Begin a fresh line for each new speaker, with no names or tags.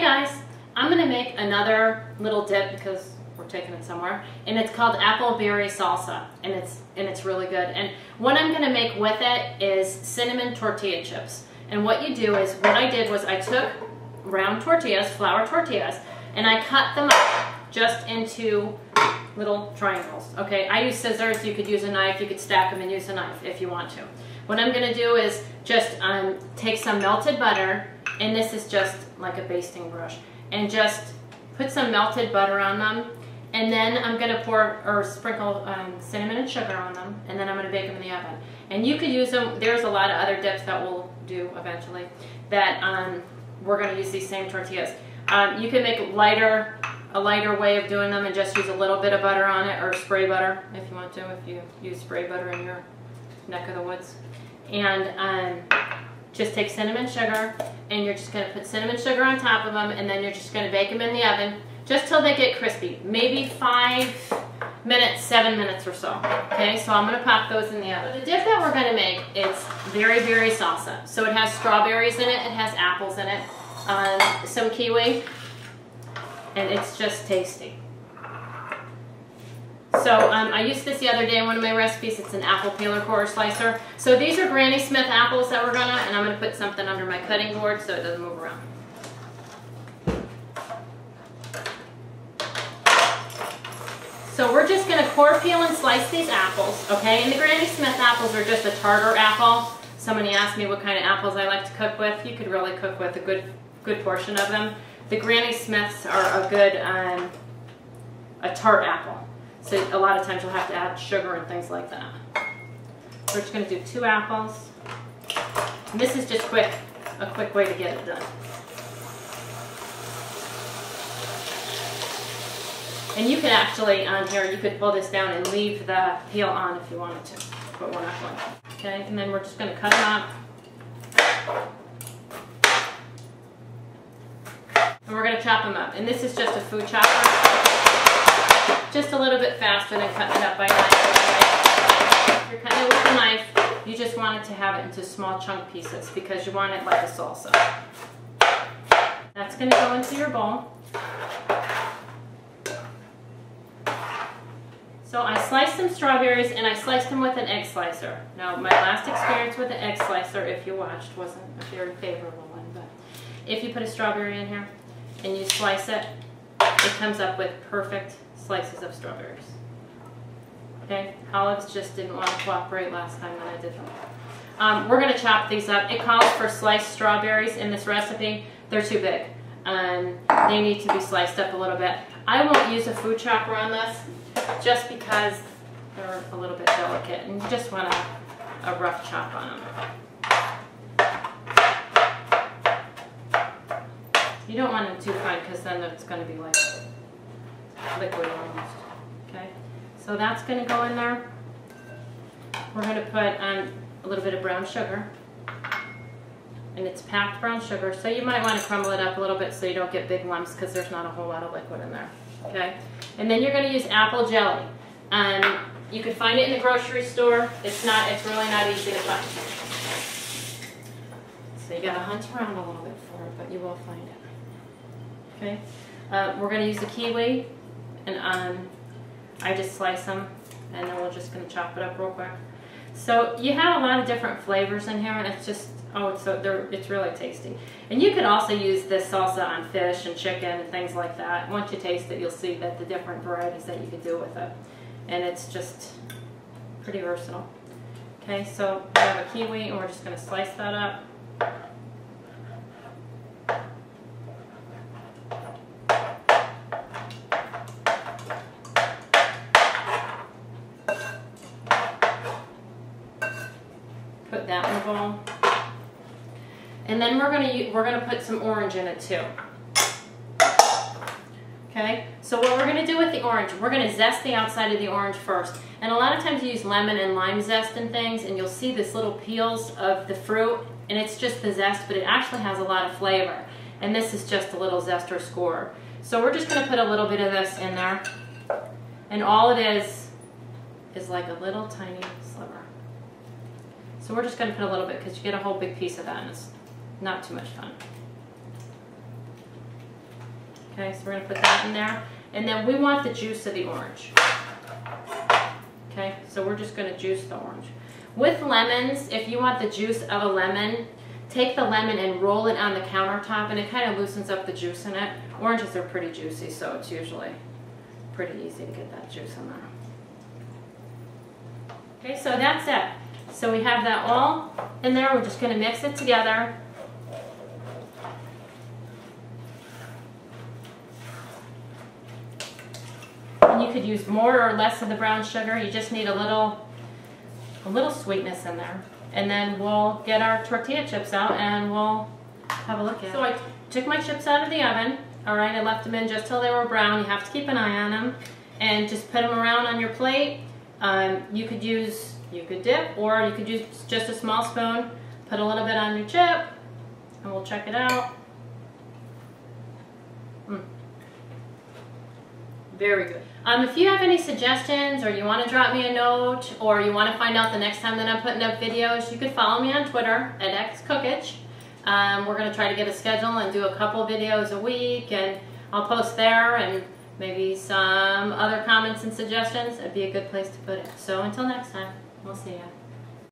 guys, I'm going to make another little dip because we're taking it somewhere, and it's called appleberry salsa, and it's really good. And what I'm going to make with it is cinnamon tortilla chips. And what you do is, what I did was I took round tortillas, flour tortillas, and I cut them up just into little triangles. Okay, I use scissors. You could use a knife. You could stack them and use a knife if you want to. What I'm going to do is just take some melted butter, and this is just like a basting brush, and just put some melted butter on them, and then I'm going to pour or sprinkle cinnamon and sugar on them, and then I'm going to bake them in the oven. And you could use them, there's a lot of other dips that we'll do eventually that we're going to use these same tortillas. You can make a lighter way of doing them and just use a little bit of butter on it, or spray butter if you want to, if you use spray butter in your neck of the woods. And just take cinnamon sugar, and you're just going to put cinnamon sugar on top of them, and then you're just going to bake them in the oven just till they get crispy, maybe 5 minutes, 7 minutes or so. Okay, so I'm going to pop those in the oven. The dip that we're going to make is very, very salsa. So it has strawberries in it, it has apples in it, some kiwi, and it's just tasty. So I used this the other day in one of my recipes. It's an apple peeler quarter slicer. So these are Granny Smith apples that we're gonna, and I'm gonna put something under my cutting board so it doesn't move around. So we're just gonna core peel and slice these apples, okay? And the Granny Smith apples are just a tartar apple. Somebody asked me what kind of apples I like to cook with. You could really cook with a good portion of them. The Granny Smiths are a good a tart apple. So a lot of times you'll have to add sugar and things like that. We're just going to do 2 apples. And this is just a quick way to get it done. And you could actually, on here, you could pull this down and leave the peel on if you wanted to, but we're not going to. Okay, and then we're just going to cut them up. And we're going to chop them up. And this is just a food chopper. Just a little bit faster than cutting it up by knife. If you're cutting it with a knife, you just want it to have it into small chunk pieces because you want it like a salsa. That's going to go into your bowl. So I sliced some strawberries, and I sliced them with an egg slicer. Now, my last experience with an egg slicer, if you watched, wasn't a very favorable one, but if you put a strawberry in here and you slice it, it comes up with perfect slices of strawberries. Okay, olives just didn't want to cooperate last time when I did them. We're going to chop these up. It calls for sliced strawberries in this recipe. They're too big. They need to be sliced up a little bit. I won't use a food chopper on this just because they're a little bit delicate, and you just want a rough chop on them. You don't want them too fine because then it's going to be like liquid almost. Okay, so that's going to go in there. We're going to put a little bit of brown sugar, and it's packed brown sugar, so you might want to crumble it up a little bit so you don't get big lumps because there's not a whole lot of liquid in there. Okay, and then you're going to use apple jelly. You can find it in the grocery store. It's really not easy to find. So you got to hunt around a little bit for it, but you will find it. Okay, we're going to use the kiwi, and I just slice them, and then we're just going to chop it up real quick. So you have a lot of different flavors in here, and it's just, it's really tasty. And you could also use this salsa on fish and chicken and things like that. Once you taste it, you'll see that the different varieties that you could do with it. And it's just pretty versatile. Okay, so we have a kiwi, and we're just going to slice that up. Put that in the bowl, and then we're gonna put some orange in it too. Okay, so what we're gonna do with the orange, we're gonna zest the outside of the orange first. And a lot of times you use lemon and lime zest and things, and you'll see this little peels of the fruit, and it's just the zest, but it actually has a lot of flavor. And this is just a little zest or score. So we're just gonna put a little bit of this in there, and all it is like a little tiny sliver. So we're just going to put a little bit because you get a whole big piece of that, and it's not too much fun. Okay, so we're going to put that in there. And then we want the juice of the orange. Okay, so we're just going to juice the orange. With lemons, if you want the juice of a lemon, take the lemon and roll it on the countertop, and it kind of loosens up the juice in it. Oranges are pretty juicy, so it's usually pretty easy to get that juice in there. Okay, so that's it. So we have that all in there. We're just going to mix it together. And you could use more or less of the brown sugar. You just need a little sweetness in there. And then we'll get our tortilla chips out and we'll have a look at it. So I took my chips out of the oven. All right, I left them in just till they were brown. You have to keep an eye on them. And just put them around on your plate. You could dip, or you could use just a small spoon. Put a little bit on your chip, and we'll check it out. Very good. If you have any suggestions, or you want to drop me a note, or you want to find out the next time that I'm putting up videos, you could follow me on Twitter at xcookage. We're going to try to get a schedule and do a couple videos a week, and I'll post there, and maybe some other comments and suggestions. It'd be a good place to put it. So until next time, we'll see ya.